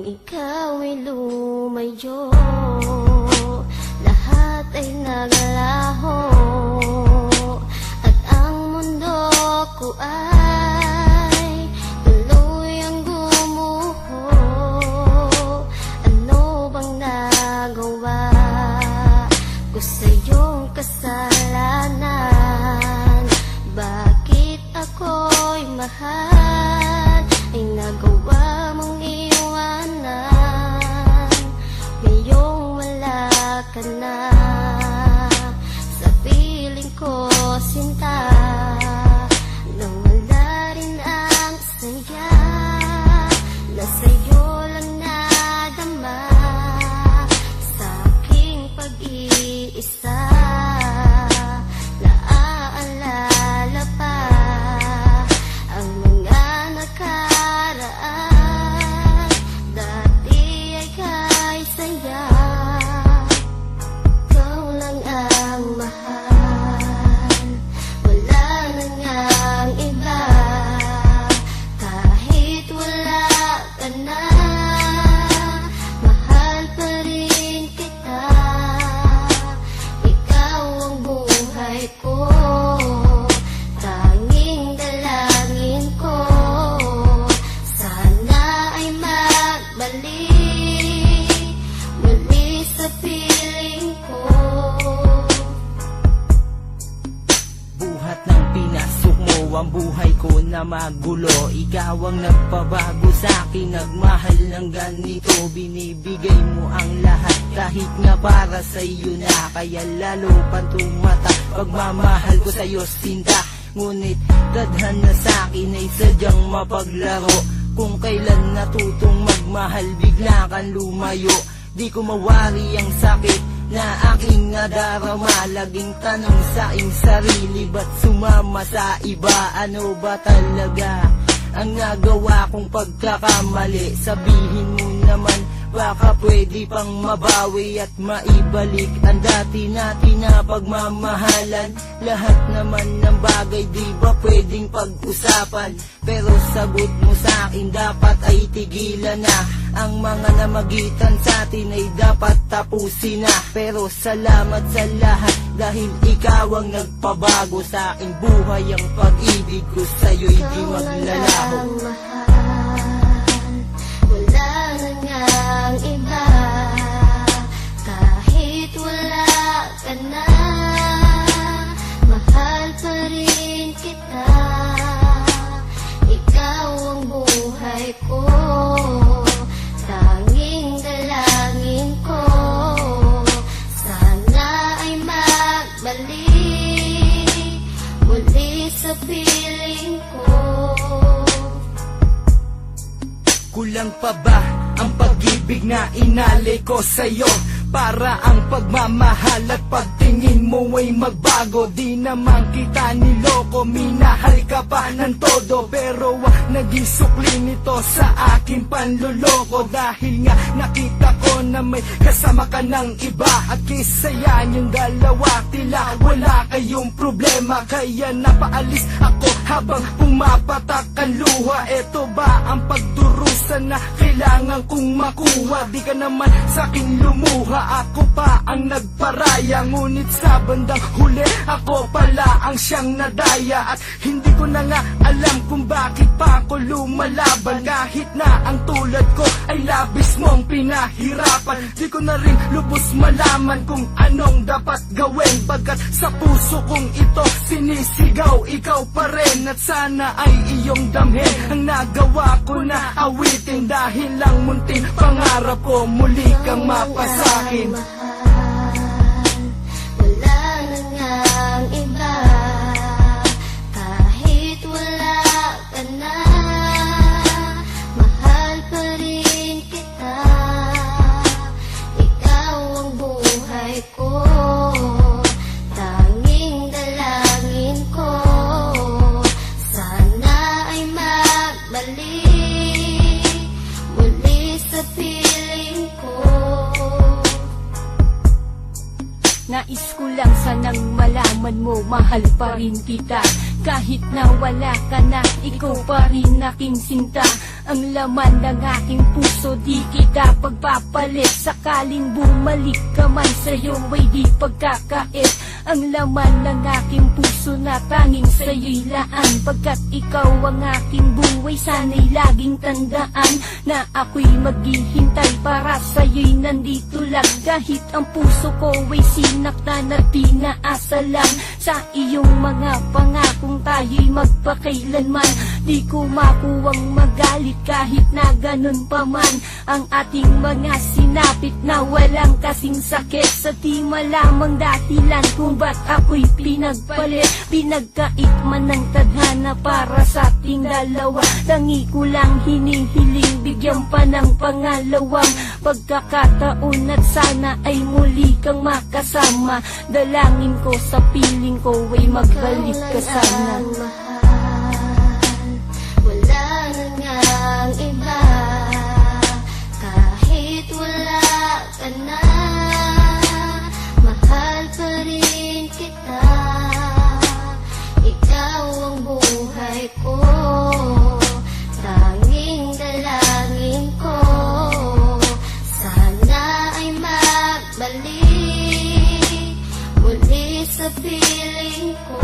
ikaw ay lumayo, lahat ay naglaho, at ang mundo ko ay tuluyang gumuho. Ano bang nagawa ko sa iyong kasalanan? Bakit ako'y mahal ay nagawa mong iwanan? Ngayong wala ka na sa piling ko, sinta, nang wala rin ang saya na sa'yo lang nadama sa aking pag-iisa. Naaalala pa ang mga nakaraan, dati ay kay saya. Ikaw lang ang mahal, wala na ngang iba. Kahit wala ka na, mahal pa rin kita. Ikaw ang buhay ko, tanging dalangin ko. Sana ay magbalik muli sa piling ko. Buhat ng pinasok mo ang buhay ko na magulo. Ikaw ang nagpabago sa'kin, nagmahal ng ganito. Binibigay mo ang lahat kahit nga para sa'yo na. Kaya lalo pang tumata pagmamahal ko sa'yo, sinta. Ngunit tadhana sa'kin ay sadyang mapaglaro. Kung kailan natutong magmahal, bigla kang lumayo. Di ko mawari ang sakit na aking nadarama. Laging tanong sa aking sarili, ba't sumama sa iba? Ano ba talaga ang nagawa kong pagkakamali? Sabihin mo naman, baka pwede pang mabawi at maibalik ang dati natin na pagmamahalan. Lahat naman ng bagay di ba pwedeng pag-usapan? Pero sagot mo sa akin, dapat ay tigilan na. Ang mga namagitan sa atin ay dapat tapusin na. Pero salamat sa lahat dahil ikaw ang nagpabago sa aking buhay. Ang pag-ibig ko sa'yo'y di maglalaho. Wala na ngang iba. Kahit wala ka na, mahal pa rin kita. Ikaw ang buhay ko, tanging dalangin ko. Sana ay magbalik muli sa piling ko. Kulang pa ba ang pag-ibig na inalay ko sa'yo? Para ang pagmamahal at pagtingin mo ay magbago. Di naman kita niloko, minahal ka pa ng todo. Pero naging sukli nito sa aking panluloko. Dahil nga nakita ko na may kasama ka ng iba. At kaysa yan yung dalawa, tila wala kayong problema. Kaya napaalis ako habang pumapatak ang luha. Eto ba ang pagdurusa na kailangan kong makuha? Di ka naman sa'kin lumuha, ako pa ang nagparaya. Ngunit sa bandang huli, ako pala ang siyang nadaya. At hindi ko na nga alam kung bakit pa ako lumalaban. Kahit na ang tulad ko ay labis mong pinahirapan. Di ko na rin lubos malaman kung anong dapat gawin. Pagkat sa puso kong ito sinisigaw, ikaw pa rin. At sana ay iyong damhin ang nagawa ko na awitin. Dahil lang munting pangarap ko, muli kang mapasakin. Wala na ngang iba. Kahit wala ka na, mahal pa rin kita. Ikaw ang buhay ko, tanging dalangin ko. Sana ay magbalik muli sa piling ko. Nais ko lang sanang malaman mo, mahal pa rin kita. Kahit na wala ka na, ikaw pa rin aking sinta. ang laman ng aking puso. Di kita pagpapalit, sakaling bumalik ka man sa'yo ay di pagkakait. Ang laman ng aking puso na tanging sa'yo'y laan. Pagkat ikaw ang aking buhay, sana'y laging tandaan na ako'y maghihintay para sa'yo'y nandito lang. Kahit ang puso ko ay sinaktan at pinaasa lang sa iyong mga pangakong tayo'y magpakailanman. Di ko makuwang magalit kahit na ganun pa man ang ating mga sinapit na walang kasing sakit. Sa di malamang dahilan kung ba't ako'y pinagpalit, pinagkait man ng tadhana para sa ating dalawa. Tangi ko lang hinihiling, bigyan pa ng pangalawang pagkakataon at sana ay muli kang makasama. Dalangin ko sa piling ko ay magbalik ka sana. Wala na ngang iba, kahit wala ka na, mahal pa rin kita. Ikaw ang buhay ko, tanging dalangin ko, sana ay magbalik muli sa piling ko.